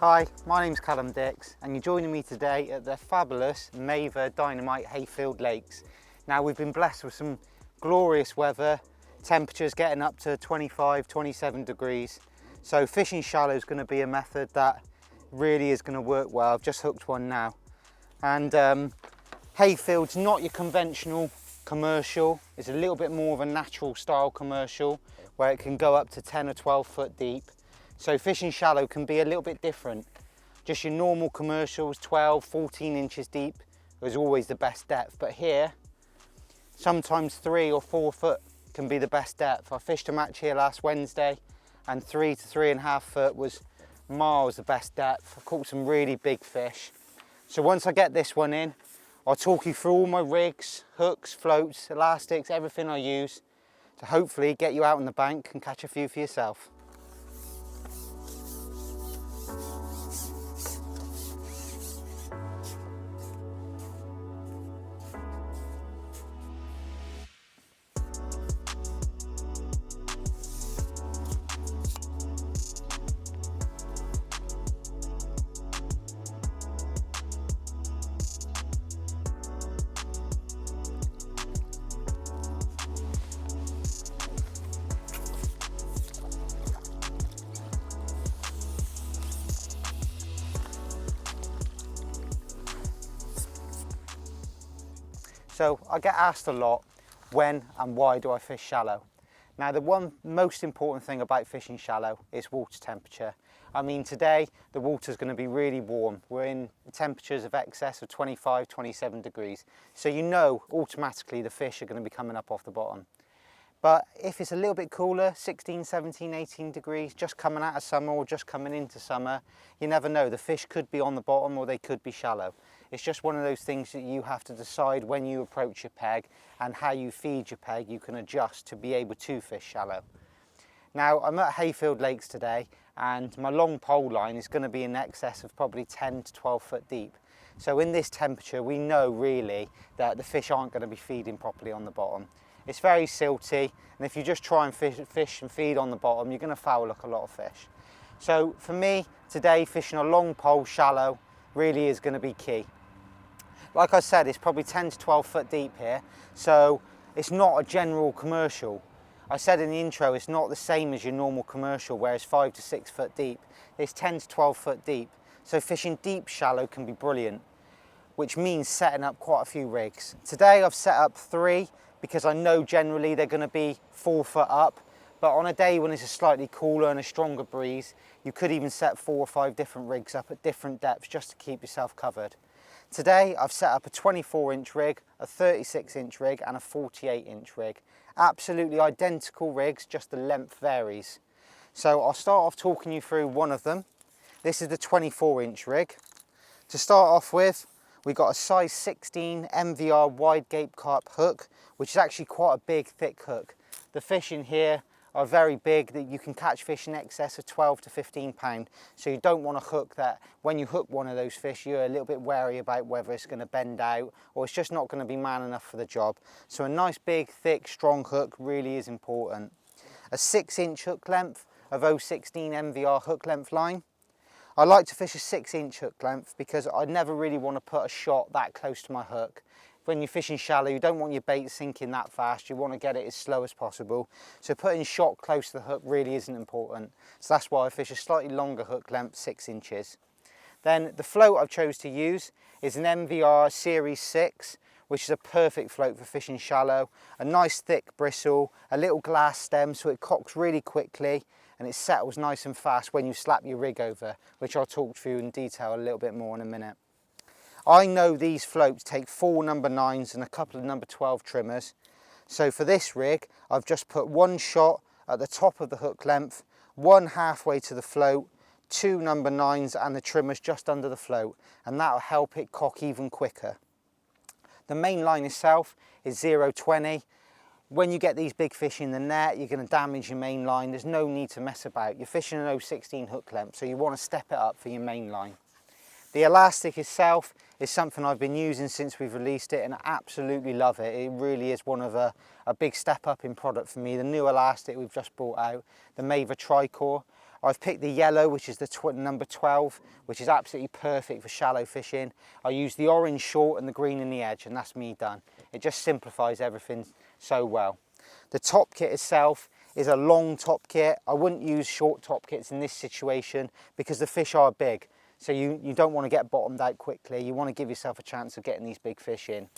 Hi, my name's Callum Dicks and you're joining me today at the fabulous Maver Dynamite Hayfield Lakes. Now we've been blessed with some glorious weather, temperatures getting up to 25, 27 degrees. So fishing shallow is going to be a method that really is going to work well. I've just hooked one now. And Hayfield's not your conventional commercial, it's a little bit more of a natural style commercial where it can go up to 10 or 12 foot deep. So fishing shallow can be a little bit different. Just your normal commercials, 12, 14 inches deep is always the best depth. But here, sometimes 3 or 4 foot can be the best depth. I fished a match here last Wednesday and 3 to 3.5 foot was miles the best depth. I caught some really big fish. So once I get this one in, I'll talk you through all my rigs, hooks, floats, elastics, everything I use to hopefully get you out on the bank and catch a few for yourself. So I get asked a lot, when and why do I fish shallow? Now the one most important thing about fishing shallow is water temperature. I mean today the water's going to be really warm. We're in temperatures of excess of 25, 27 degrees. So you know automatically the fish are going to be coming up off the bottom. But if it's a little bit cooler, 16, 17, 18 degrees, just coming out of summer or just coming into summer, you never know. The fish could be on the bottom or they could be shallow. It's just one of those things that you have to decide when you approach your peg and how you feed your peg, you can adjust to be able to fish shallow. Now, I'm at Hayfield Lakes today and my long pole line is going to be in excess of probably 10 to 12 foot deep. So in this temperature, we know really that the fish aren't going to be feeding properly on the bottom. It's very silty, and if you just try and fish and feed on the bottom, you're going to foul hook a lot of fish. So for me, today, fishing a long pole shallow really is going to be key. Like I said, it's probably 10 to 12 foot deep here, so it's not a general commercial. I said in the intro, it's not the same as your normal commercial, where it's 5 to 6 foot deep. It's 10 to 12 foot deep. So fishing deep shallow can be brilliant, which means setting up quite a few rigs. Today I've set up 3, because I know generally they're going to be 4 foot up, but on a day when it's a slightly cooler and a stronger breeze, you could even set 4 or 5 different rigs up at different depths just to keep yourself covered. Today I've set up a 24-inch rig, a 36-inch rig and a 48-inch rig. Absolutely identical rigs, just the length varies. So I'll start off talking you through one of them. This is the 24-inch rig. To start off with, we've got a size 16 MVR wide gape carp hook, which is actually quite a big, thick hook. The fish in here are very big, that you can catch fish in excess of 12 to 15 pound. So you don't want a hook that when you hook one of those fish, you're a little bit wary about whether it's going to bend out or it's just not going to be man enough for the job. So a nice big, thick, strong hook really is important. A 6-inch hook length of 016 MVR hook length line. I like to fish a 6-inch hook length because I never really want to put a shot that close to my hook. When you're fishing shallow, you don't want your bait sinking that fast. You want to get it as slow as possible. So putting shot close to the hook really isn't important. So that's why I fish a slightly longer hook length, 6 inches. Then the float I've chose to use is an MVR Series 6, which is a perfect float for fishing shallow. A nice thick bristle, a little glass stem so it cocks really quickly and it settles nice and fast when you slap your rig over, which I'll talk to you in detail a little bit more in a minute. I know these floats take 4 number 9s and a couple of number 12 trimmers. So for this rig, I've just put 1 shot at the top of the hook length, 1 halfway to the float, 2 number 9s and the trimmers just under the float, and that'll help it cock even quicker. The main line itself is 0.20. When you get these big fish in the net, you're going to damage your main line. There's no need to mess about. You're fishing an 0.16 hook length, so you want to step it up for your main line. The elastic itself is something I've been using since we've released it and I absolutely love it. It really is one of a big step up in product for me. The new elastic we've just brought out, the Maver Tricore. I've picked the yellow, which is the number 12, which is absolutely perfect for shallow fishing. I use the orange short and the green in the edge, and that's me done. It just simplifies everything so well. The top kit itself is a long top kit. I wouldn't use short top kits in this situation because the fish are big. So you don't want to get bottomed out quickly. You want to give yourself a chance of getting these big fish in.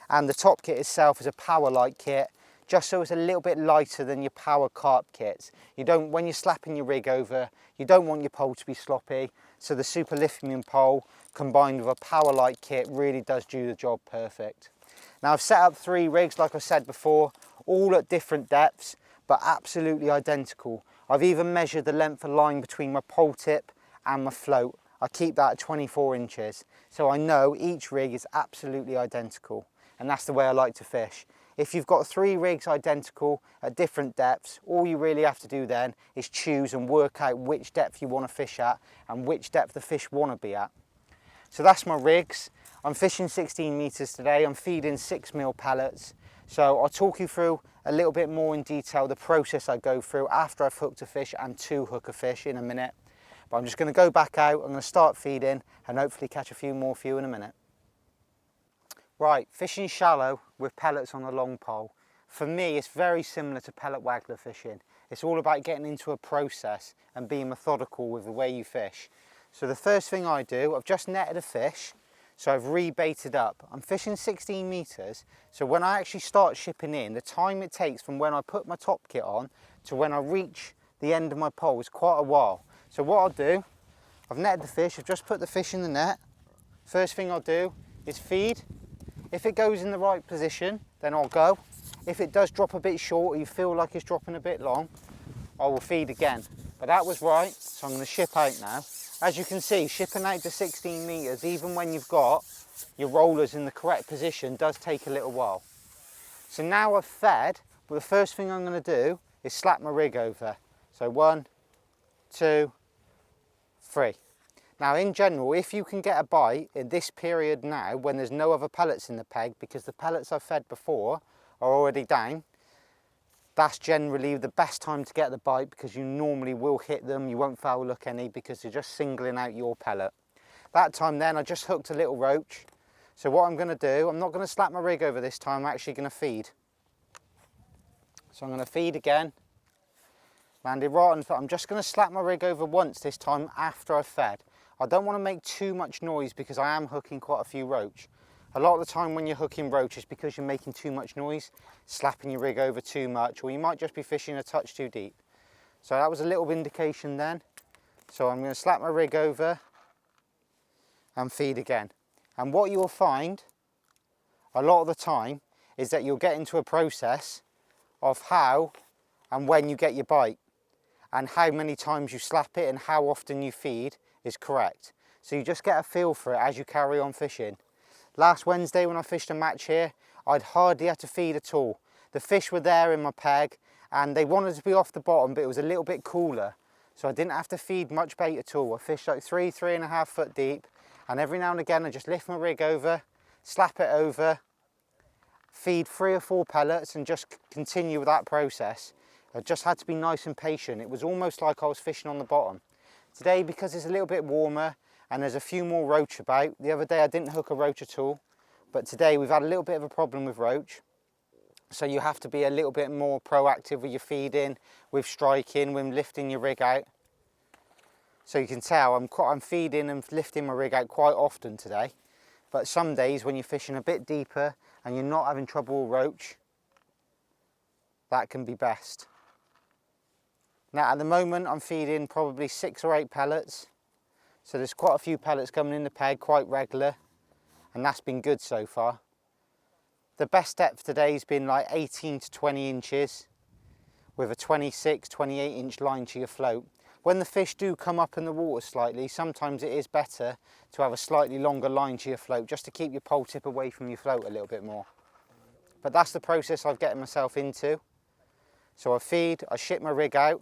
And the top kit itself is a power light kit, just so it's a little bit lighter than your power carp kits. When you're slapping your rig over, you don't want your pole to be sloppy. So the super lithium pole combined with a power light kit really does do the job perfect. Now I've set up 3 rigs, like I said before, all at different depths, but absolutely identical. I've even measured the length of line between my pole tip and my float. I keep that at 24 inches. So I know each rig is absolutely identical. And that's the way I like to fish. If you've got 3 rigs identical at different depths, all you really have to do then is choose and work out which depth you want to fish at and which depth the fish want to be at. So that's my rigs. I'm fishing 16 meters today. I'm feeding 6mm pellets. So I'll talk you through a little bit more in detail the process I go through after I've hooked a fish and to hook a fish in a minute. But I'm just going to go back out, I'm going to start feeding and hopefully catch a few more for you in a minute. Right, fishing shallow with pellets on a long pole. For me, it's very similar to pellet waggler fishing. It's all about getting into a process and being methodical with the way you fish. So the first thing I do, I've just netted a fish, so I've rebaited up. I'm fishing 16 meters, so when I actually start shipping in, the time it takes from when I put my top kit on to when I reach the end of my pole is quite a while. So what I'll do, I've netted the fish, I've just put the fish in the net. First thing I'll do is feed. If it goes in the right position, then I'll go. If it does drop a bit short or you feel like it's dropping a bit long, I will feed again. But that was right, so I'm going to ship out now. As you can see, shipping out to 16 meters, even when you've got your rollers in the correct position, does take a little while. So now I've fed, well, the first thing I'm going to do is slap my rig over. So 1, 2, 3. Now in general, if you can get a bite in this period now, when there's no other pellets in the peg, because the pellets I've fed before are already down, that's generally the best time to get the bite because you normally will hit them, you won't foul hook any because you're just singling out your pellet. That time then I just hooked a little roach. So what I'm going to do, I'm not going to slap my rig over this time, I'm actually going to feed. So I'm going to feed again. Landed right on, I'm just going to slap my rig over once this time after I've fed. I don't want to make too much noise because I am hooking quite a few roach. A lot of the time when you're hooking roach, it's because you're making too much noise, slapping your rig over too much, or you might just be fishing a touch too deep. So that was a little indication then. So I'm going to slap my rig over and feed again. And what you'll find a lot of the time is that you'll get into a process of how and when you get your bite, and how many times you slap it and how often you feed is correct. So you just get a feel for it as you carry on fishing. Last Wednesday when I fished a match here, I'd hardly had to feed at all. The fish were there in my peg and they wanted to be off the bottom, but it was a little bit cooler. So I didn't have to feed much bait at all. I fished like 3.5 foot deep, and every now and again I just lift my rig over, slap it over, feed 3 or 4 pellets and just continue with that process. I just had to be nice and patient. It was almost like I was fishing on the bottom. Today, because it's a little bit warmer and there's a few more roach about, the other day I didn't hook a roach at all, but today we've had a little bit of a problem with roach. So you have to be a little bit more proactive with your feeding, with striking, with lifting your rig out. So you can tell I'm feeding and lifting my rig out quite often today. But some days when you're fishing a bit deeper and you're not having trouble with roach, that can be best. Now at the moment I'm feeding probably 6 or 8 pellets. So there's quite a few pellets coming in the peg, quite regular, and that's been good so far. The best depth today has been like 18 to 20 inches with a 26, 28 inch line to your float. When the fish do come up in the water slightly, sometimes it is better to have a slightly longer line to your float just to keep your pole tip away from your float a little bit more. But that's the process I've getting myself into. So I feed, I ship my rig out,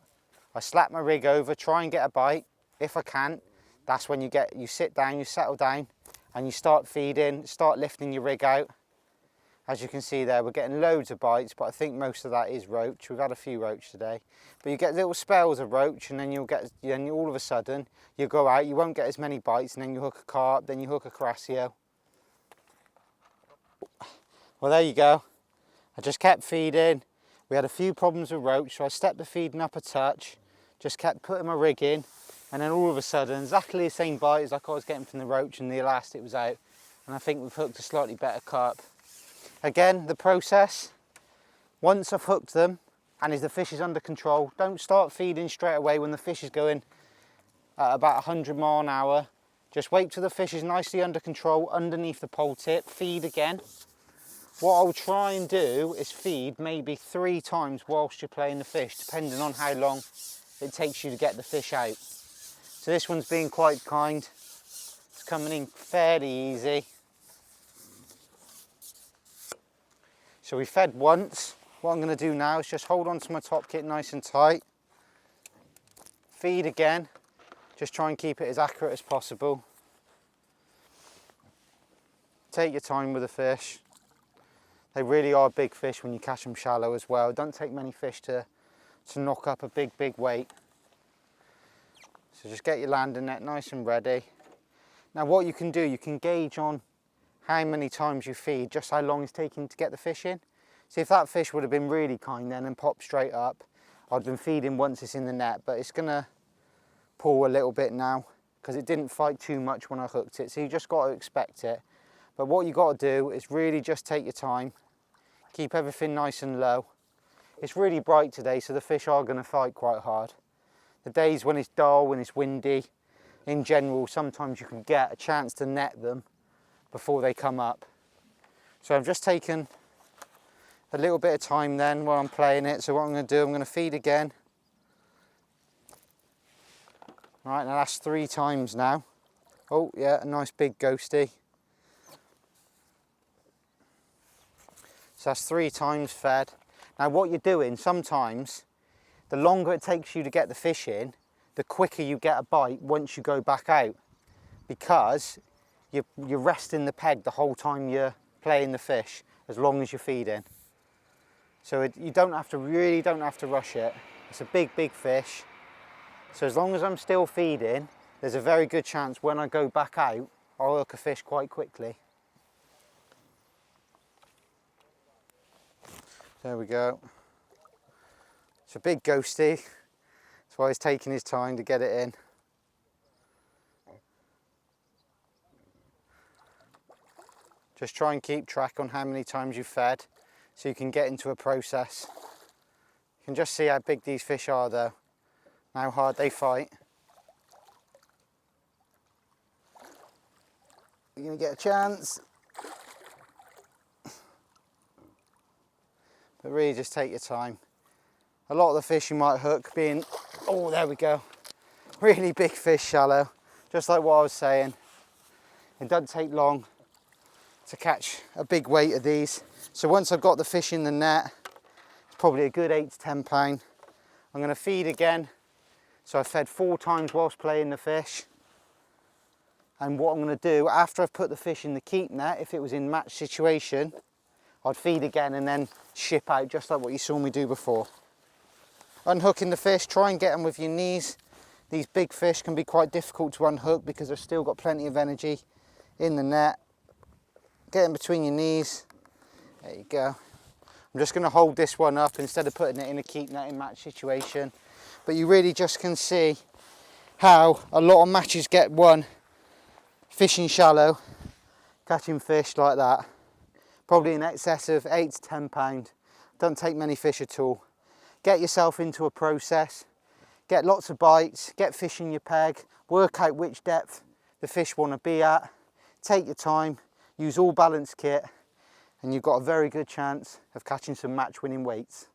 I slap my rig over, try and get a bite. If I can't, that's when you sit down, you settle down and you start feeding, start lifting your rig out. As you can see there, we're getting loads of bites, but I think most of that is roach. We've had a few roach today. But you get little spells of roach, and then all of a sudden, you'll go out, you won't get as many bites, and then you hook a carp, then you hook a crassio. Well, there you go. I just kept feeding. We had a few problems with roach, so I stepped the feeding up a touch, just kept putting my rig in, and then all of a sudden, exactly the same bite as like I was getting from the roach, and the last it was out. And I think we've hooked a slightly better carp. Again, the process, once I've hooked them and as the fish is under control, don't start feeding straight away when the fish is going at about 100 miles an hour. Just wait till the fish is nicely under control underneath the pole tip, feed again. What I'll try and do is feed maybe 3 times whilst you're playing the fish, depending on how long it takes you to get the fish out. So this one's being quite kind. It's coming in fairly easy. So we fed once. What I'm going to do now is just hold on to my top kit nice and tight. Feed again. Just try and keep it as accurate as possible. Take your time with the fish. They really are big fish when you catch them shallow as well. It doesn't take many fish to knock up a big weight. So just get your landing net nice and ready. Now what you can do, you can gauge on how many times you feed, just how long it's taking to get the fish in. See, if that fish would have been really kind then and popped straight up, I'd been feeding once it's in the net, but it's gonna pull a little bit now because it didn't fight too much when I hooked it, so you just got to expect it. But what you got to do is really just take your time, keep everything nice and low. It's really bright today, so the fish are going to fight quite hard. The days when it's dull, when it's windy, in general, sometimes you can get a chance to net them before they come up. So I've just taken a little bit of time then while I'm playing it. So what I'm going to do, I'm going to feed again. Right, now that's 3 times now. Oh yeah, a nice big ghosty. So that's 3 times fed. Now what you're doing, sometimes the longer it takes you to get the fish in, the quicker you get a bite once you go back out, because you're resting the peg the whole time you're playing the fish, as long as you're feeding. So you really don't have to rush it. It's a big fish. So as long as I'm still feeding, there's a very good chance when I go back out, I'll hook a fish quite quickly. There we go. It's a big ghosty. That's why he's taking his time to get it in. Just try and keep track on how many times you've fed so you can get into a process. You can just see how big these fish are though, and how hard they fight. You're going to get a chance. But really just take your time. A lot of the fish you might hook being, oh there we go, really big fish shallow, just like what I was saying. It doesn't take long to catch a big weight of these. So once I've got the fish in the net, it's probably a good 8 to 10 pound. I'm going to feed again. So I fed 4 times whilst playing the fish. And what I'm going to do, after I've put the fish in the keep net, if it was in match situation, I'd feed again and then ship out, just like what you saw me do before. Unhooking the fish, try and get them with your knees. These big fish can be quite difficult to unhook because they've still got plenty of energy in the net. Get in between your knees. There you go. I'm just going to hold this one up instead of putting it in a keep net in match situation. But you really just can see how a lot of matches get won fishing shallow, catching fish like that. Probably in excess of 8 to 10 pound. Doesn't take many fish at all. Get yourself into a process, get lots of bites, get fish in your peg, work out which depth the fish want to be at, take your time, use all balanced kit, and you've got a very good chance of catching some match winning weights.